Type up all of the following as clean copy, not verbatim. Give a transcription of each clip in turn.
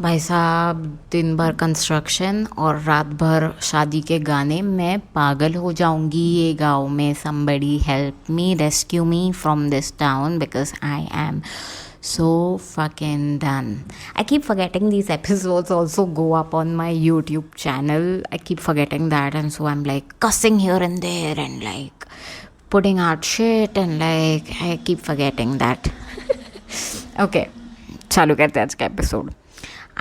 भाई साहब, दिन भर कंस्ट्रक्शन और रात भर शादी के गाने, मैं पागल हो जाऊंगी ये गाँव में. somebody help me, rescue me from this town because I am so fucking done. I keep forgetting these episodes also go up on my YouTube channel. I keep forgetting that, and so I'm like cussing here and there and like putting out shit and like I keep forgetting that. Okay, चालू करते हैं आज का episode.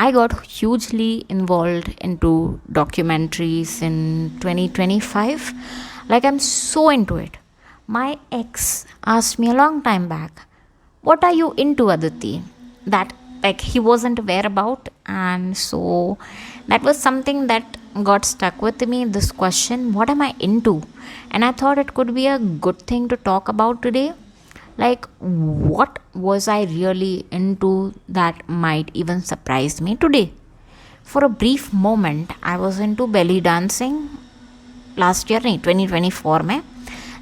I got hugely involved into documentaries in 2025. Like, I'm so into it. My ex asked me a long time back, "What are you into, Aditi?" That, like, he wasn't aware about. And so that was something that got stuck with me, this question, what am I into? And I thought it could be a good thing to talk about today. Like, what was I really into that might even surprise me today? For a brief moment, I was into belly dancing last year, 2024 mein.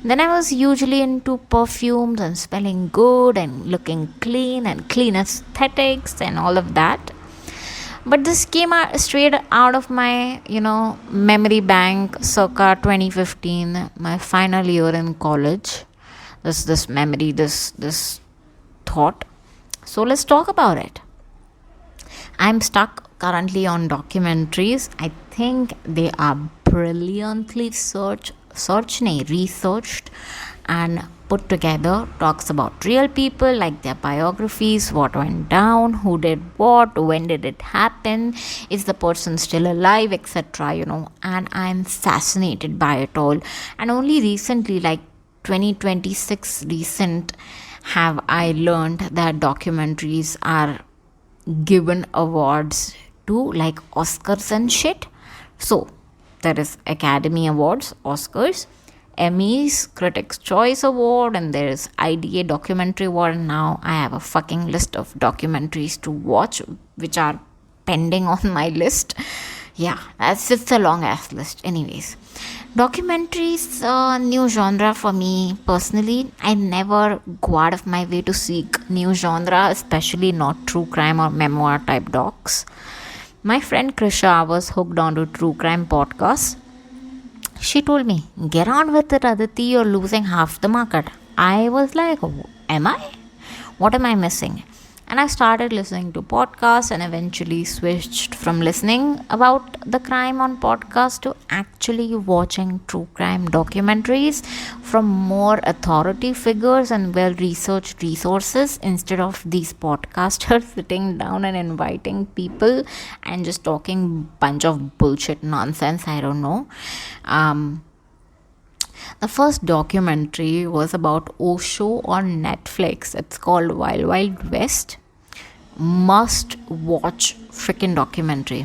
Then I was usually into perfumes and smelling good and looking clean and clean aesthetics and all of that. But this came straight out of my, memory bank circa 2015, my final year in college. This memory, this thought. So let's talk about it. I'm stuck currently on documentaries. I think they are brilliantly researched and put together. Talks about real people, like their biographies, what went down, who did what, when did it happen, is the person still alive, etc. And I'm fascinated by it all. And only recently, like 2026 recent, have I learned that documentaries are given awards to, like Oscars and shit. So there is Academy Awards, Oscars, Emmys, Critics' Choice Award, and there is IDA Documentary Award. And now I have a fucking list of documentaries to watch, which are pending on my list. Yeah, that's just a long ass list. Anyways, documentaries, new genre for me personally. I never go out of my way to seek new genre, especially not true crime or memoir type docs. My friend Krisha was hooked onto true crime podcasts. She told me, "Get on with it, Aditi, you're losing half the market." I was like, am I? What am I missing? And I started listening to podcasts and eventually switched from listening about the crime on podcasts to actually watching true crime documentaries from more authority figures and well-researched resources, instead of these podcasters sitting down and inviting people and just talking bunch of bullshit nonsense. I don't know. The first documentary was about Osho on Netflix. It's called Wild Wild West. Must watch freaking documentary.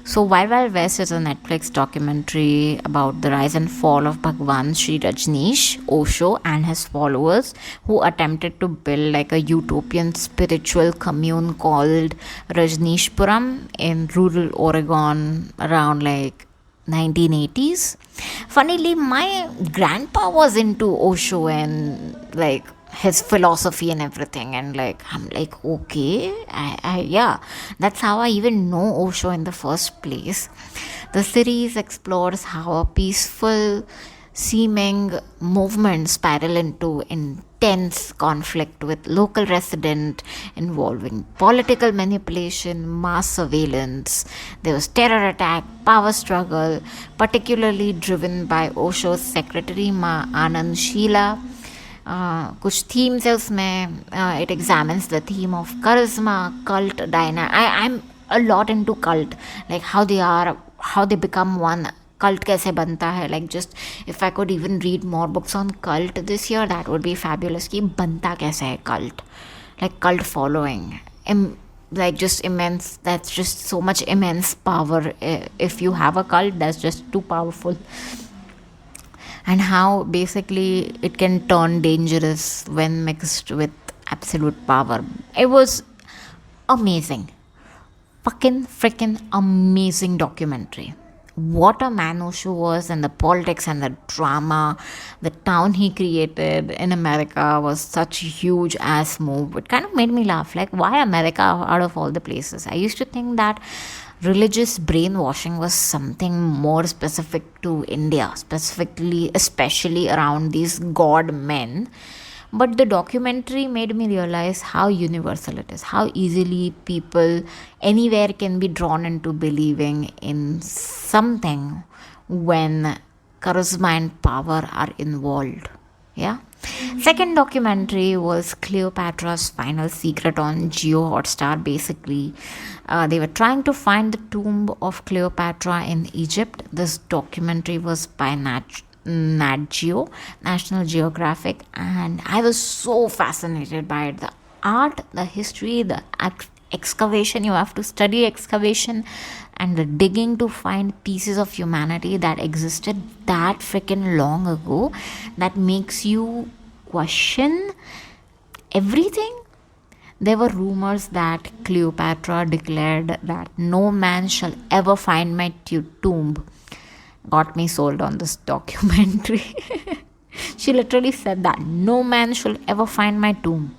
So Wild Wild West is a Netflix documentary about the rise and fall of Bhagwan Sri Rajneesh Osho and his followers, who attempted to build like a utopian spiritual commune called Rajneeshpuram in rural Oregon around like 1980s. Funnily, my grandpa was into Osho and like his philosophy and everything, and like I'm like, okay, yeah, that's how I even know Osho in the first place. The series explores how a peaceful seeming movement spiral into intense conflict with local resident, involving political manipulation, mass surveillance. There was terror attack, power struggle, particularly driven by Osho's secretary Ma Anand Sheela. कुछ themes है उसमें. It examines the theme of charisma, cult dynamic. I'm a lot into cult, like how they become one. Cult कैसे बनता है, like just if I could even read more books on cult this year, that would be fabulous. कि बनता कैसे है cult, like cult following, like just immense. That's just so much immense power. If you have a cult, that's just too powerful. And how basically it can turn dangerous when mixed with absolute power. It was amazing. Fucking freaking amazing documentary. what a man Osho was, and the politics and the drama. The town he created in America was such a huge ass move. It kind of made me laugh. Like, why America out of all the places? I used to think that religious brainwashing was something more specific to India, specifically, especially around these god men. But the documentary made me realize how universal it is, how easily people anywhere can be drawn into believing in something when charisma and power are involved. Yeah. Second documentary was Cleopatra's Final Secret on Geo Hotstar. Basically, they were trying to find the tomb of Cleopatra in Egypt. This documentary was by Nat Geo, National Geographic, and I was so fascinated by it. The art, the history, the excavation. You have to study excavation and the digging to find pieces of humanity that existed that freaking long ago, that makes you question everything. There were rumors that Cleopatra declared that no man shall ever find my tomb. Got me sold on this documentary. She literally said that no man shall ever find my tomb.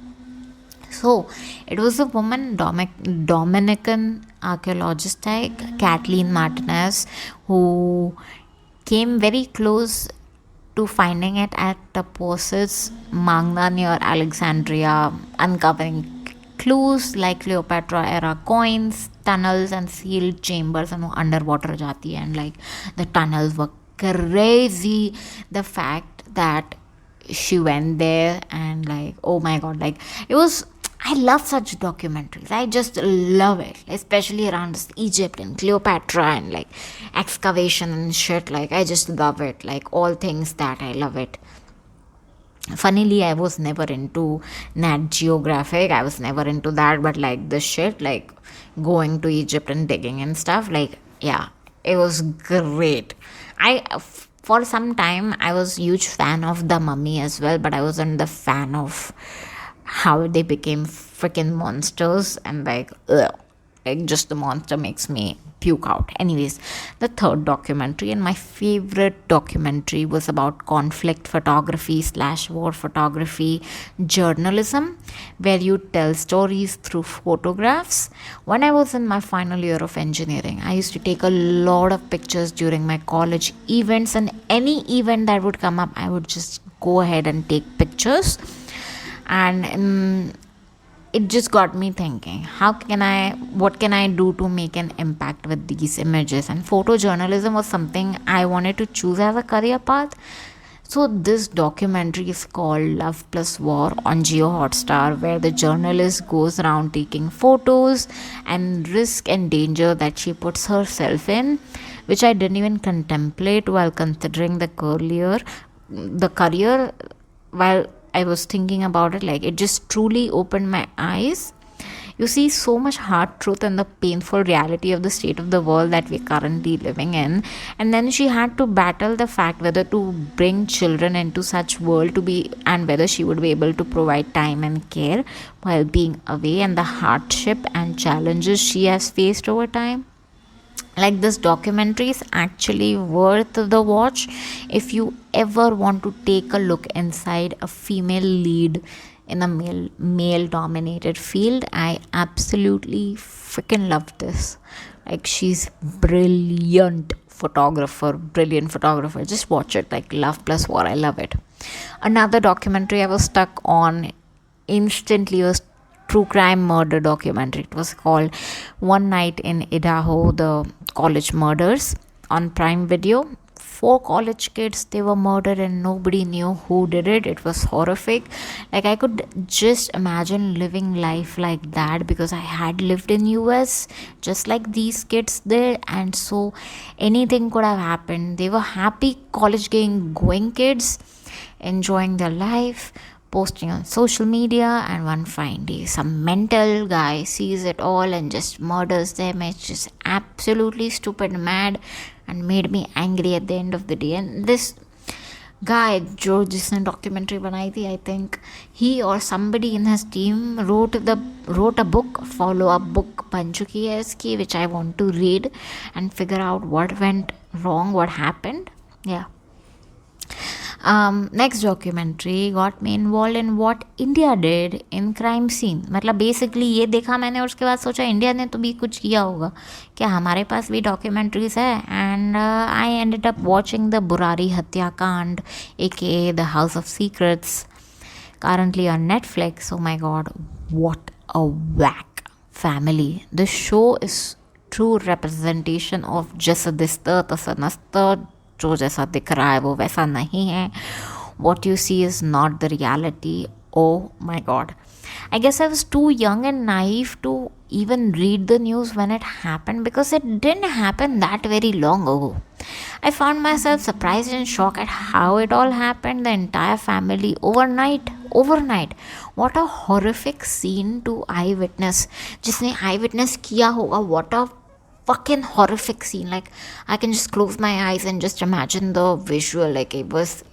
So it was a woman, Dominican archaeologist like Kathleen Martinez, who came very close to finding it at the Posis Magna near Alexandria, uncovering clues like Cleopatra era coins, tunnels, and sealed chambers, and underwater jati, and like the tunnels were crazy. The fact that she went there, and like, oh my god, like it was, I love such documentaries. I just love it, especially around Egypt and Cleopatra and like excavation and shit. Like, I just love it. Like, all things that I love it. Funnily, I was never into Nat Geographic. I was never into that, but like this shit, like going to Egypt and digging and stuff, like, yeah, it was great. For some time, I was huge fan of The Mummy as well, but I wasn't the fan of how they became freaking monsters, and like, ugh, like just the monster makes me puke out. Anyways, the third documentary, and my favorite documentary, was about conflict photography / war photography journalism, where you tell stories through photographs. When I was in my final year of engineering, I used to take a lot of pictures during my college events, and any event that would come up, I would just go ahead and take pictures. And it just got me thinking, what can I do to make an impact with these images? And photojournalism was something I wanted to choose as a career path. So this documentary is called Love Plus War on Geo Hotstar, where the journalist goes around taking photos and risk and danger that she puts herself in, which I didn't even contemplate while considering the career while I was thinking about it. Like, it just truly opened my eyes. You see so much hard truth and the painful reality of the state of the world that we're currently living in. And then she had to battle the fact whether to bring children into such world and whether she would be able to provide time and care while being away, and the hardship and challenges she has faced over time. Like, this documentary is actually worth the watch if you ever want to take a look inside a female lead in a male dominated field. I absolutely freaking love this. Like, she's brilliant photographer. Just watch it. Like, Love Plus War, I love it. Another documentary I was stuck on instantly was true crime murder documentary. It was called One Night in Idaho, the college murders, on Prime Video. 4 college kids, they were murdered and nobody knew who did it. It was horrific. Like, I could just imagine living life like that, because I had lived in US just like these kids did, and so anything could have happened. They were happy college going kids, enjoying their life, posting on social media, and one fine day some mental guy sees it all and just murders them. It's just absolutely stupid, mad, and made me angry at the end of the day. And this guy जो जिसने documentary बनाई थी, I think he और somebody in his team wrote a book, follow up book बन चुकी है इसकी, which I want to read and figure out what went wrong, what happened. Yeah. Next documentary got me involved in what India did in crime scene. मतलब basically ये देखा मैंने और उसके बाद सोचा इंडिया ने तो भी कुछ किया होगा क्या, हमारे पास भी डॉक्यूमेंट्रीज है. And I ended up watching the Burari हत्याकांड aka the house of secrets, currently on Netflix. Oh my god, what a whack family. The show is true representation of जैसा दिसतं तसं नसतं, जो जैसा दिख रहा है वो वैसा नहीं है. What you see is not the reality. Oh my god. I guess I was too young and naive to even read the news when it happened because it didn't happen that very long ago. I found myself surprised and shocked at how it all happened. The entire family overnight. What a horrific scene to eyewitness. जिसने eyewitness किया होगा, what a fucking horrific scene. Like I can just close my eyes and just imagine the visual. Like it was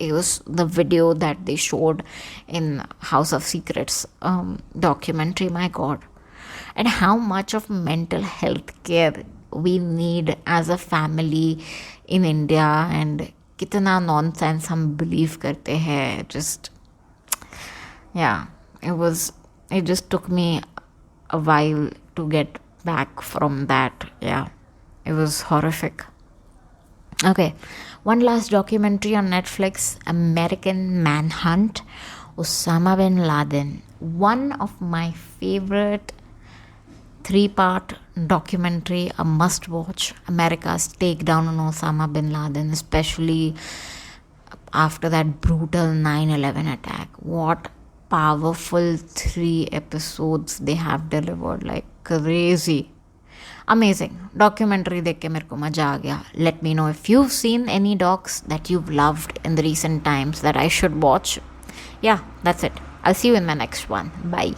the video that they showed in House of Secrets documentary. My god. And how much of mental health care we need as a family in India, and कितना nonsense हम believe करते हैं. Just yeah, it just took me a while to get back from that. Yeah, it was horrific. Okay, one last documentary on Netflix, American Manhunt, Osama bin Laden. One of my favorite 3-part documentary, a must watch. America's takedown on Osama bin Laden, especially after that brutal 9/11 attack. What powerful 3 episodes they have delivered, like crazy. Amazing documentary देख के मेरे को मजा आ गया. Let me know if you've seen any docs that you've loved in the recent times that I should watch. Yeah, that's it. I'll see you in my next one. Bye.